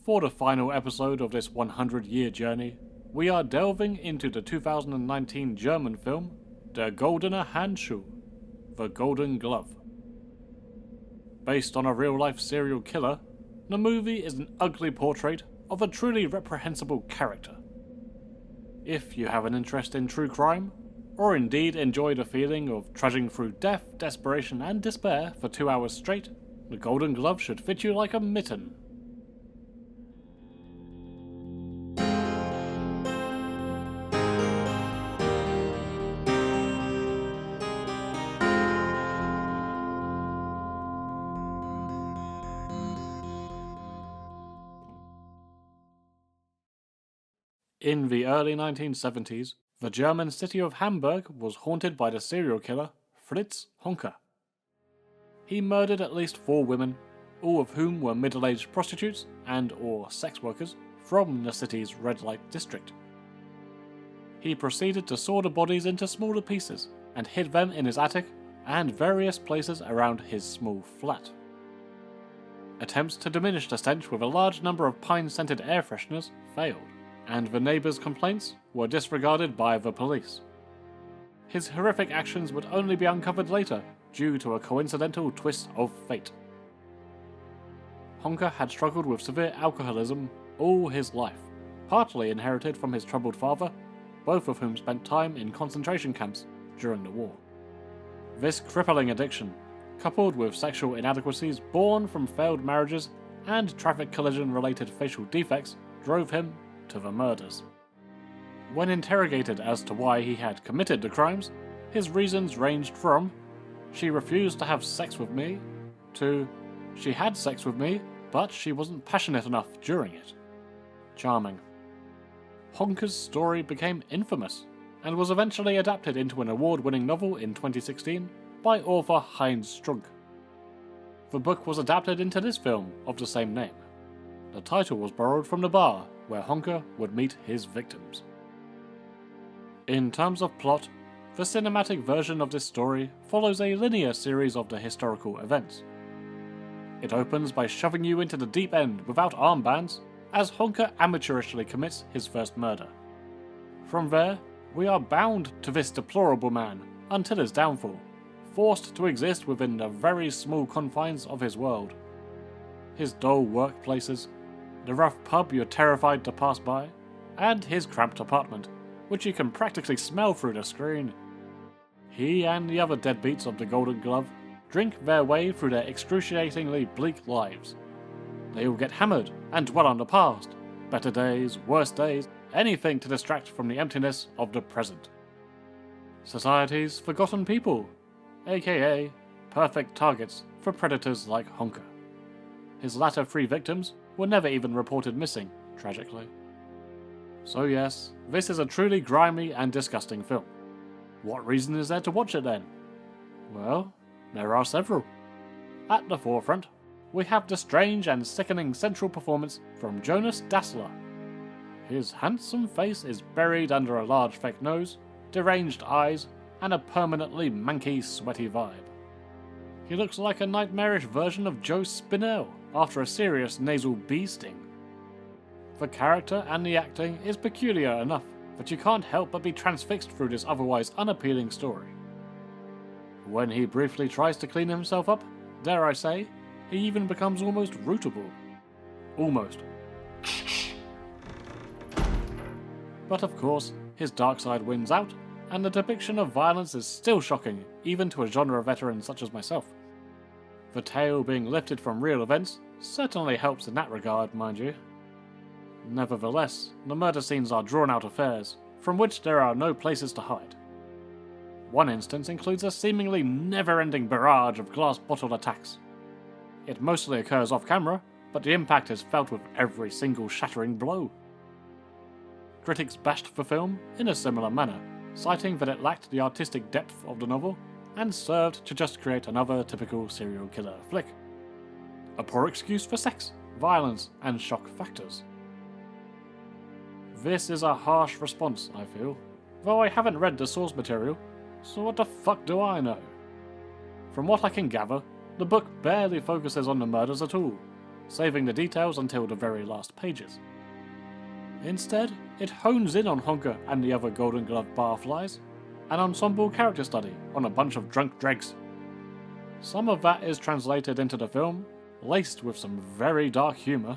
For the final episode of this 100-year journey, we are delving into the 2019 German film, Der Goldene Handschuh, The Golden Glove. Based on a real-life serial killer, the movie is an ugly portrait of a truly reprehensible character. If you have an interest in true crime, or indeed enjoy the feeling of trudging through death, desperation and despair for 2 hours straight, The Golden Glove should fit you like a mitten. In the early 1970s, the German city of Hamburg was haunted by the serial killer Fritz Honka. He murdered at least 4 women, all of whom were middle-aged prostitutes and/or sex workers from the city's red light district. He proceeded to saw the bodies into smaller pieces and hid them in his attic and various places around his small flat. Attempts to diminish the stench with a large number of pine-scented air fresheners failed, and the neighbours' complaints were disregarded by the police. His horrific actions would only be uncovered later due to a coincidental twist of fate. Honka had struggled with severe alcoholism all his life, partly inherited from his troubled father, both of whom spent time in concentration camps during the war. This crippling addiction, coupled with sexual inadequacies born from failed marriages and traffic collision-related facial defects, drove him to the murders. When interrogated as to why he had committed the crimes, his reasons ranged from "she refused to have sex with me" to "she had sex with me, but she wasn't passionate enough during it." Charming. Honka's story became infamous and was eventually adapted into an award-winning novel in 2016 by author Heinz Strunk. The book was adapted into this film of the same name. The title was borrowed from the bar where Honka would meet his victims. In terms of plot, the cinematic version of this story follows a linear series of the historical events. It opens by shoving you into the deep end without armbands as Honka amateurishly commits his first murder. From there, we are bound to this deplorable man until his downfall, forced to exist within the very small confines of his world. His dull workplaces, the rough pub you're terrified to pass by, and his cramped apartment, which you can practically smell through the screen. He and the other deadbeats of the Golden Glove drink their way through their excruciatingly bleak lives. They all get hammered and dwell on the past, better days, worse days, anything to distract from the emptiness of the present. Society's forgotten people, aka perfect targets for predators like Honka. His latter 3 victims were never even reported missing, tragically. So yes, this is a truly grimy and disgusting film. What reason is there to watch it then? Well, there are several. At the forefront, we have the strange and sickening central performance from Jonas Dassler. His handsome face is buried under a large fake nose, deranged eyes, and a permanently manky, sweaty vibe. He looks like a nightmarish version of Joe Spinell after a serious nasal bee sting. The character and the acting is peculiar enough that you can't help but be transfixed through this otherwise unappealing story. When he briefly tries to clean himself up, dare I say, he even becomes almost rootable. Almost. But of course, his dark side wins out, and the depiction of violence is still shocking, even to a genre veteran such as myself. The tale being lifted from real events certainly helps in that regard, mind you. Nevertheless, the murder scenes are drawn-out affairs, from which there are no places to hide. One instance includes a seemingly never-ending barrage of glass bottle attacks. It mostly occurs off-camera, but the impact is felt with every single shattering blow. Critics bashed the film in a similar manner, citing that it lacked the artistic depth of the novel and served to just create another typical serial killer flick. A poor excuse for sex, violence, and shock factors. This is a harsh response, I feel, though I haven't read the source material, so what the fuck do I know? From what I can gather, the book barely focuses on the murders at all, saving the details until the very last pages. Instead, it hones in on Honka and the other Golden Glove barflies, an ensemble character study on a bunch of drunk dregs. Some of that is translated into the film, laced with some very dark humour,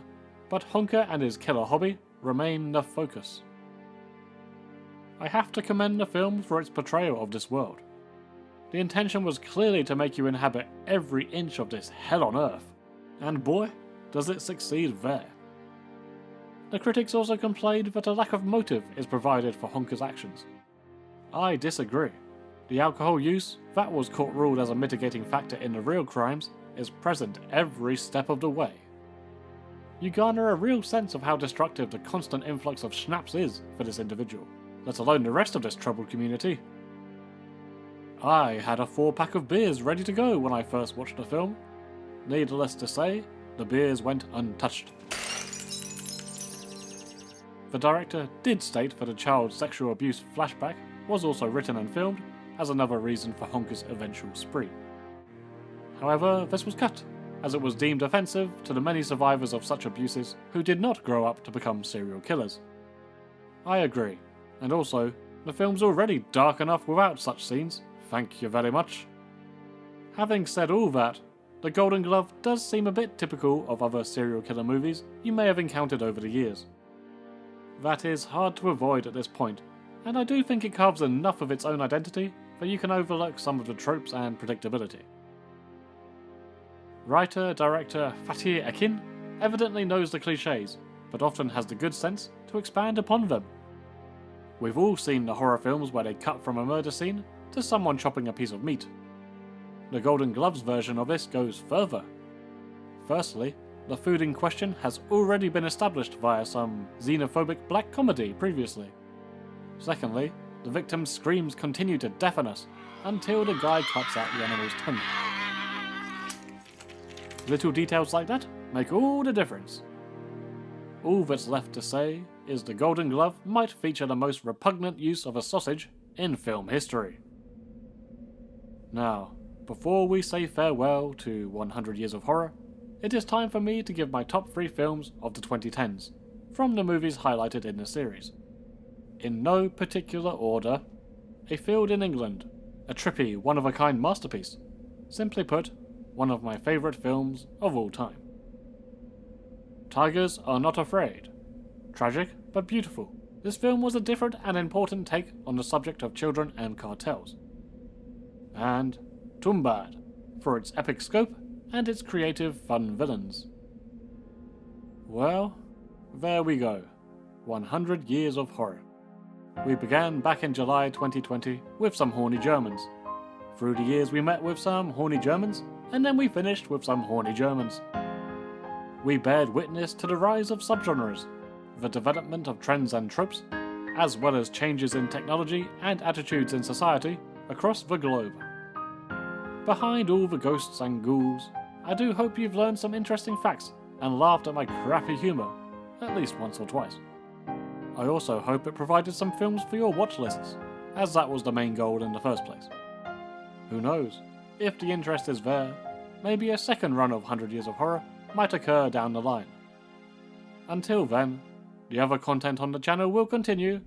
but Honka and his killer hobby remain the focus. I have to commend the film for its portrayal of this world. The intention was clearly to make you inhabit every inch of this hell on earth, and boy, does it succeed there. The critics also complained that a lack of motive is provided for Honka's actions. I disagree. The alcohol use, that was court-ruled as a mitigating factor in the real crimes, is present every step of the way. You garner a real sense of how destructive the constant influx of schnapps is for this individual, let alone the rest of this troubled community. I had a 4-pack of beers ready to go when I first watched the film. Needless to say, the beers went untouched. The director did state that a child sexual abuse flashback was also written and filmed as another reason for Honka's eventual spree. However, this was cut, as it was deemed offensive to the many survivors of such abuses who did not grow up to become serial killers. I agree, and also, the film's already dark enough without such scenes, thank you very much. Having said all that, The Golden Glove does seem a bit typical of other serial killer movies you may have encountered over the years. That is hard to avoid at this point, and I do think it carves enough of its own identity that you can overlook some of the tropes and predictability. Writer-director Fatih Akin evidently knows the cliches, but often has the good sense to expand upon them. We've all seen the horror films where they cut from a murder scene to someone chopping a piece of meat. The Golden Glove's version of this goes further. Firstly, the food in question has already been established via some xenophobic black comedy previously. Secondly, the victim's screams continue to deafen us until the guy cuts out the animal's tongue. Little details like that make all the difference. All that's left to say is The Golden Glove might feature the most repugnant use of a sausage in film history. Now, before we say farewell to 100 Years of Horror, it is time for me to give my top 3 films of the 2010s, from the movies highlighted in the series. In no particular order, A Field in England, a trippy, one-of-a-kind masterpiece. Simply put, one of my favourite films of all time. Tigers Are Not Afraid. Tragic, but beautiful. This film was a different and important take on the subject of children and cartels. And Tumbad, for its epic scope and its creative, fun villains. Well, there we go. 100 Years of Horror. We began back in July 2020 with some horny Germans. Through the years we met with some horny Germans, and then we finished with some horny Germans. We bared witness to the rise of subgenres, the development of trends and tropes, as well as changes in technology and attitudes in society across the globe. Behind all the ghosts and ghouls, I do hope you've learned some interesting facts and laughed at my crappy humour, at least once or twice. I also hope it provided some films for your watch lists, as that was the main goal in the first place. Who knows, if the interest is there, maybe a second run of 100 Years of Horror might occur down the line. Until then, the other content on the channel will continue,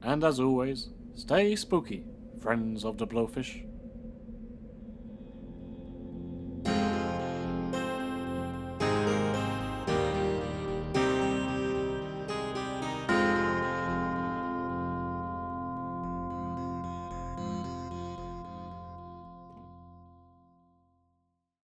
and as always, stay spooky, friends of the Blowfish.